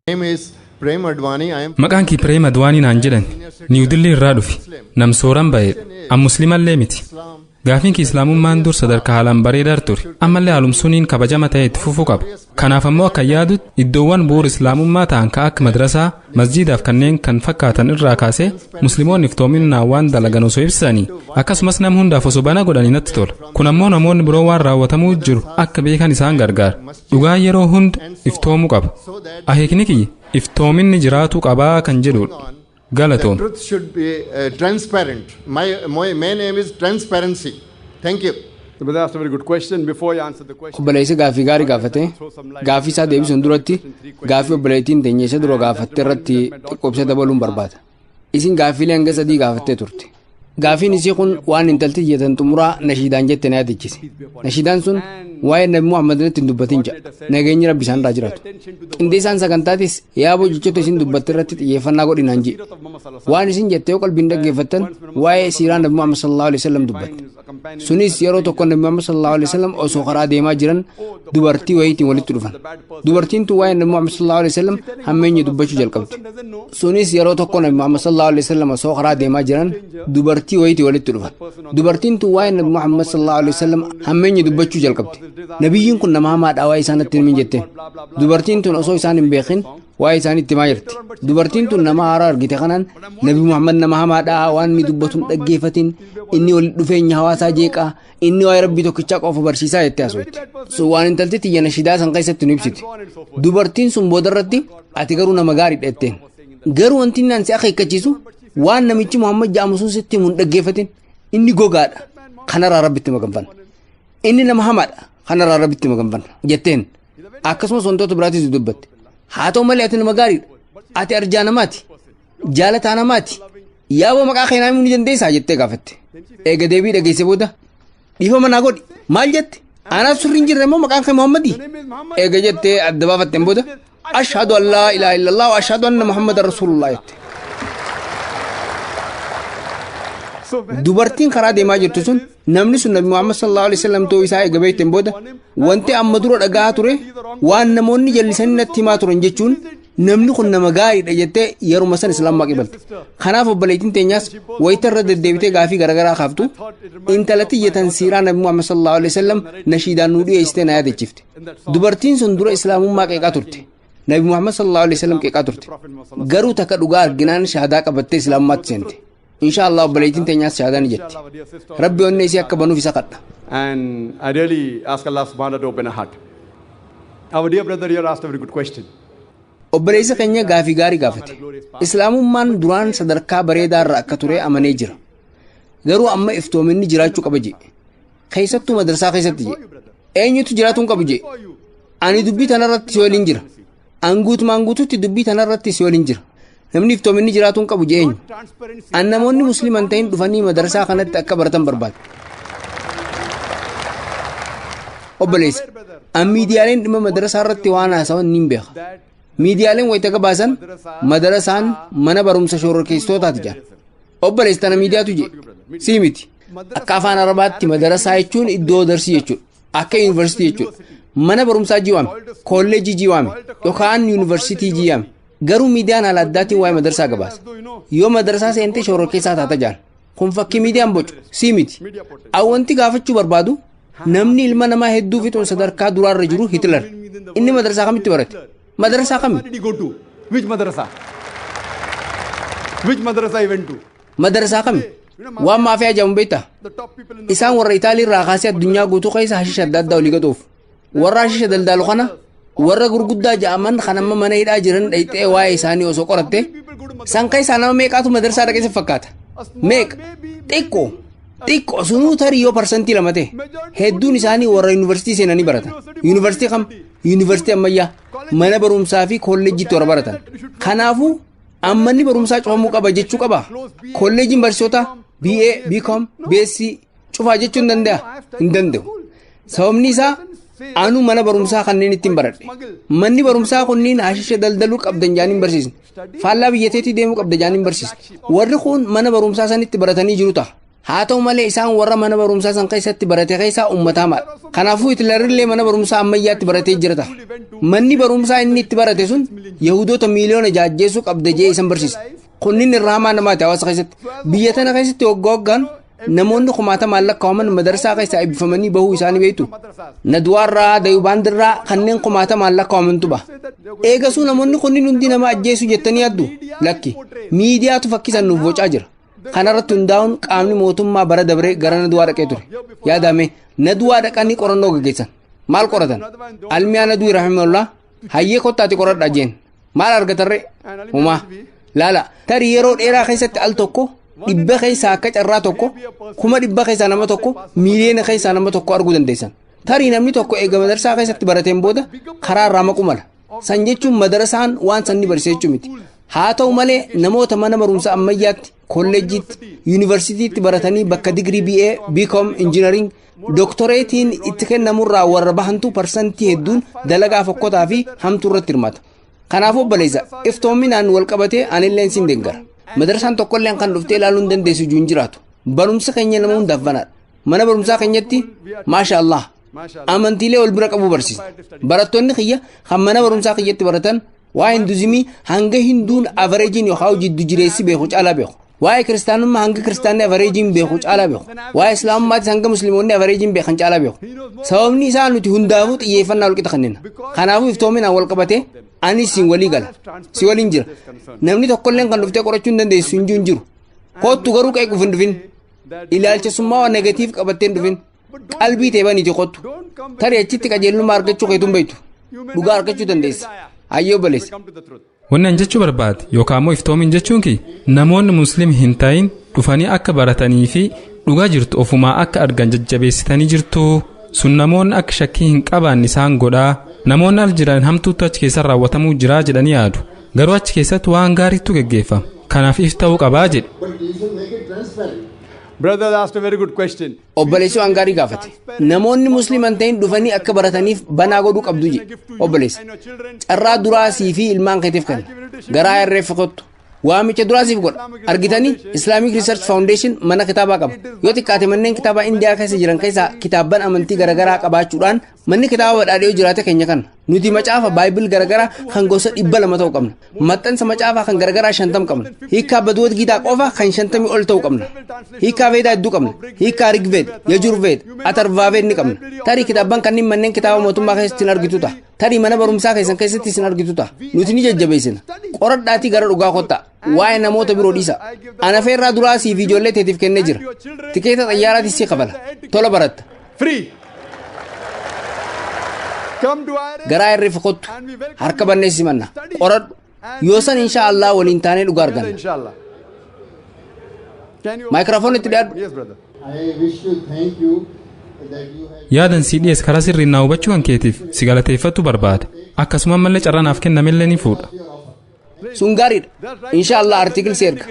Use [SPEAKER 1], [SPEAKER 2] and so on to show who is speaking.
[SPEAKER 1] name is Prem Advani. I am
[SPEAKER 2] Maqaan kee Pireem Adwaanii naan jedhan Niw Dillii irraa dhufi nam sooran ba'eedha an muslimallee miti gaafiin kee islaamummaan dur sadarkaa haalaan bareedaa ture ammallee haalumsuuniin kabajama ta'e itti fufuu qaba kanaaf ammoo akka yaadutti iddoowwan bu'uura islaamummaa ta'an ka akka madrasaa masjiidaaf kanneen kan fakkaatan irraa kaasee musliimoonni iftoominaan waan dalagan osoo ibsanii akkasumas nam hundaaf osoo bana godhanii natti tola kun ammoo namoonni biroo waan raawwatamuu jiru akka beekan isaan gargaara dhugaan yeroo hunda iftoomuu qaba akeekni kiyya iftoominni jiraatuu qabaa kan jedhudha galatoom.
[SPEAKER 1] The truth should be transparent. My name is transparency. Thank you.
[SPEAKER 3] But that's a very good question. Before you answer the question,
[SPEAKER 4] obboleessi gaafii gaarii gaafate gaafii isaa deebisuun duratti gaafii obboleettiin teenyeessa dura gaafatte irratti xiqqoobsa dabaluun barbaada. Isin gaafiilee hanga sadii gaafattee turte. Gaafiin isii kun waan intalti jetan xumuraa nashiidaan jette na yaadachiise. Nashiidaan sun waa'ee Nabi Muhammad irratti hin dubbatin jedha. Nageenyi Rabbi isaan irraa jiraatu. Qindeessaan sagantaatis yaaboo jechoota isin dubbatte irratti xiyyeeffannaa godhinaan jedhe. Waan isin jettee yoo qalbiin dhaggeeffattan waa'ee siiraa Nabi Muhammad sallallahu alaihi wasallam dubbatte. Sunis yeroo tokko Nabi Muhammad sallallahu alaihi wasallam osoo karaa deemaa jiran dubartii wayiitiin walitti dhufan. Dubartiin tun waa'ee Nabi Muhammad sallallahu alaihi wasallam hammeenya dubbachuu jalqabde. Sunis yeroo tokko Nabi Muhammad sallallahu alaihi wasallam osoo karaa deemaa jiran dubartii wayiitii walitti dhufan. Dubartiin tun waa'ee Nabi Muhammad sallallahu alaihi wasallam hammeenya dubbachuu jalqabde. Nabiyyiin kun nama hamaadha waa'ee isaanitti himin jette. Dubartiin tun osoo isaan hin beekin waa'ee isaanitti himaa jirti. Dubartiin tun nama haaraa argite kanaan Nabi Muhammad nama hamaadha waan inni dubbatu hin dhaggeeffatin inni walitti dhufeenya hawaasaa jeeqaa inni waa'ee Rabbii tokkichaa qofa barsiisaa jettee haasofte. So waan intalti xiyya nashiidaa san keessatti nu ibsite. Dubartiin sun boodarratti ati garuu nama gaariidha jetteen. Garuu wanti inni si akeekkachiisu waan namichi Muhammad jedhamu sun sitti himu hin dhaggeeffatin inni gogaadha kanarraa Rabbitti maganfanna. Inni nama hamaadha kanarraa Rabbitti maganfanna jetteen. Akkasumas wantoota biraatis dubbatte. Haa ta'u malee ati nama gaariidha. Ati arjaa namaati. Jaalataa namaati. Yaaboo maqaa keenyaa himuu ni dandeessaa jettee gaafatte. Eega deebii dhageesse booda dhiifama naa godhi maal jette? Anaaf surri hin jirre immoo maqaan kee Muhammadii? Eega jettee adda baafatteen booda ashhadu an laa ilaaha illallah wa ashhadu anna Muhammadan rasuulullah jette. Dubartiin karaa deemaa jirtu sun namni sun Nabi Muhammad sallallahu alaihi wasallam ta'uu isaa eega beekteen booda wanti amma dura dhagaa ture waan namoonni jallisanii natti himaa turan jechuun namni kun nama gaariidha jettee yeruma san islaamaa qabalte. Kanaaf obboleettiin teenyaas wayita irra deddeebitee gaafii garaagaraa kaaftu intalatti jetan siiraa Nabi Muhammad sallallahu alaihi wasallam nashiidaan nuu dhiyeessitee na yaadachiifte. Dubartiin sun dura islaamummaa qeeqaa turte. Nabi Muhammad sallallahu alaihi wasallam qeeqaa turte. Garuu takka dhugaa arginaan shahaadaa qabattee islaamummaatti seente. Inshallah obboleettiin teenyaas shahaadaa ni jetti. Rabbi onnee isii akka banuuf isa kadha.
[SPEAKER 3] and I really ask Allah subhanahu to open a heart. Our dear brother here asked a very good question.
[SPEAKER 4] Obboleessa keenya gaafii gaarii gaafate. Islaamummaan duraan sadarkaa bareedaa irra akka ture amanee jira. Garuu amma iftoominni jiraachuu qaba jee. Keessattuu madrasaa keessatti jee. Eenyutu jiraatuun qabu jee. Ani dubbii tanarratti si waliin jira. Anguutumaan guututti dubbii tanarratti si waliin jira. Namni iftoominni jiraatuun qabu jee eenyu. An namoonni musliman ta'in dhufanii madrasaa kanatti akka baratan barbaada. Obboleessa. An miidiyaaleen dhimma madrasaa irratti waan haasawan ni beeka. Miidiyaaleen wayita gabaasan madrasaan mana barumsa shororkeessitootaati jedhan. Obboleessa tana miidiyaatu jee. Sii miti. Akka afaan Arabaatti madrasaa jechuun iddoo darsii jechuudha. Akka yuunivarsiitii jechuudha. Mana barumsaa jiwaame, kolleejii jiwaame, yookaan yuunivarsiitii jiwaame. Garuu miidiyaan haala addaatiin waa'ee madrasaa gabaasa. Yoo madrasaa seentee shororkeessaa taata jaan. Kun fakkii miidiyaan bocu. Sii miti. Awwanti gaafachuu barbaadu namni ilma namaa hedduu fixuun sadarkaa duraarra jiru Hitler. Inni madrasaa kamitti barate? Madrasaa kami?
[SPEAKER 3] Where did he go to? Which madrasa? Which madrasa he went to?
[SPEAKER 4] Madrasaa kami? Waan maafii ajaa'uun beektaa? Isaan warra Itaalii irraa kaasee addunyaa guutuu keessa hashiisha adda addaa olii gatuuf. Warra hashiisha daldaalu kana warra gurguddaa ja'aman kan amma mana hidhaa jiran dhayxee waa'ee isaanii osoo qoratte san keessaa nama meeqaatu madrasaa dhaqeessa fakkaata? Meeqa? Xiqqoo. Xiqqoo sunuu tarii yoo parsantii lama ta'e hedduun isaanii warra yuunivarsiitii seenanii baratan. Yuunivarsiitii kam? Yuunivarsiitii ammayyaa mana barumsaa fi kolleejjiitti warra baratan. Kanaafuu ammanni barumsaa cufamuu qaba jechuu qaba. Kolleejjiin barsiisota BA, BCom, BSc cufaa jechuu hin danda'a? Hin danda'u. Sababni isaa anu mana barumsaa kanneen ittiin baradhe. Manni barumsaa kunniin hashiisha daldaluu qabdan jaaniin barsiisne. Faallaa biyyateetii deemuu qabda jaaniin barsiisne. Warri kun mana barumsaa sanitti baratanii jiru ta'a. haa ta'u malee isaan warra mana barumsaa san keessatti barate keessaa uummataa mala. Kanaafuu Hitlerillee mana barumsaa ammayyaatti baratee jira ta'a. Manni barumsaa inni itti barate sun Yahudoota miiliyoona jaajjeessuu qabda jee isan barsiisa. Kunniin irraa hamaa namaati hawaasa keessatti. Biyya tana keessatti waggaan namoonni kumaatamaan lakkaa'aman madarsaa keessaa eebbifamanii bahuu isaanii beektu. Nadwaarraa, Dayubaandirraa kanneen kumaatamaan lakkaa'amantu baha. Eegasuu namoonni kunniin hundi nama ajjeesu jettanii yaaddu lakki miidiyaatu fakkisan nuuf bocaa jira. Kanarratti hundaa'uun qaamni mootummaa bara dabree gara Nadwaa dhaqee ture. Yaadame Nadwaa dhaqanii qorannoo gaggeessan. Maal qoratan? Almiyaa Nadwii rahimahullah hayyee kottaati qoradhaa jeen. Maal argatarree? Humaa. Laala tarii yeroo dheeraa keessatti al tokko dhibba keessaa akka carraa tokko 100,000 keessaa nama tokko miiliyoona keessaa nama tokko arguu dandeessan. Tarii namni tokko eega madarsaa keessatti barateen booda karaa irraa maqu mala. San jechuun madarasaan waan sanni barsiise jechuu miti. Haa ta'u malee namoota mana barumsaa ammayyaatti, kolleejjiitti, yuunivarsiitiitti baratanii bakka digirii BA, BCom, Engineering, Doktoreetiin itti kennamurraa warra bahantu parsantii hedduun dalagaa fokkotaa fi hamtuu irratti hirmaata. Kanaafuu obboleessa iftoominaan wal qabatee anilleen siin deeggara. Madarasaan tokkolleen kan dhuftee ilaaluu hin dandeessu iyyuu hin jiraatu. Barumsa keenya nama hundaaf banaadha. Mana barumsaa keenyatti maasha Allah amantiilee wal bira qabu barsiisa. Barattoonni kiyya kan mana barumsaa kiyyatti baratan waa'ee hinduuzimii hanga hinduun avareejiin yookaan jiddu jireessi beeku caalaa beeku. Waa'ee kiristaanummaa hanga kiristaanni avareejiin beeku caalaa beeku. Waa'ee islaamummaattis hanga musliimoonni avareejiin beekan caalaa beeku. Sababni isaa nuti hundaafuu xiyyeeffannaa walqixa kennina. Kanaafuu iftoominaan wal qabatee anis siin walii gala. Si waliin jira. Namni tokkolleen kan dhuftee qorachuu hin dandeessu hin jiru. Kottu garuu qeequuf hin dhufin. Ilaalchisummaa waan negatiif qabattee hin dhufin. Qalbii teebaniiti kottu. Tarii achitti qajeelummaa argachuu keetuun beektu. Dhugaa argachuu dandeessa. Hayyoo baleessa.
[SPEAKER 2] Wanni an jechuu barbaade yookaan immoo iftoomin jechuun namoonni musliim hin ta'in dhufanii akka baratanii fi dhugaa jirtu ofumaa akka argan jajjabeessitanii jirtu sun namoonni akka shakkii hin qabaanne isaan godhaa namoonni al jiran hamtuutu achi keessa raawwatamuu jira jedhanii yaadu garuu achi keessatti waan gaariitu gaggeeffama kanaaf if ta'uu qabaa jedhe.
[SPEAKER 3] Brother asked a very good question.
[SPEAKER 4] Obboleessi waan gaarii gaafate. Namoonni musliiman ta'in dhufanii akka barataniif banaa godhuu qabdu jedhe. Obboleessi. Carraa duraasii fi ilmaan keetiif kenna. Garaa irreef kottu. Waamicha duraasiif godha. Argitanii Islamic Research Foundation mana kitaabaa qaba. Yoo xiqqaate manneen kitaabaa Indiyaa keessa jiran keessaa kitaabban amantii garaagaraa qabaachuudhaan manni kitaaba badhaadhee jiraate keenya kana. Nuti macaafa Baayibil garaagaraa kan gosa 200 ta'u qabna. Maxxansa macaafaa kan garaagaraa 50 qabna. Hiikaa Baduwat Giitaa qofa kan 50 ol ta'u qabna. Hiikaa Veedaa hedduu qabna. Hiikaa Rigveed, Yajurveed, Atarvaaveed ni qabna. Tarii kitaabban kanneen manneen kitaaba mootummaa keessatti hin argitu ta'a. Tarii mana barumsaa keessan keessatti hin argitu ta'a. Nuti ni jajjabeessina. Qoradhaatii gara dhugaa kottaa. Waa'ee namoota biroo dhiisa. Ana feerraa duraasii fi ijoollee teetiif kennee jira. Tikeeta xayyaaraatis si qabala. Tola baratta.
[SPEAKER 3] Free.
[SPEAKER 4] Garaa irreef kottu. Harka banneessi manna. Qoradhu. Yoo san inshaallah waliin taanee dhugaa arganna. Maayikiraafoonitti dhiyaadhu.
[SPEAKER 2] Yaadan si dhiyees karaa sirriin naa hubachuu kan keetiif si galateeffatu barbaada. Akkasuma mallee carraa naaf kennamellee ni fuudha.
[SPEAKER 4] Sun gaariidha. Inshaallah artiikil si erga.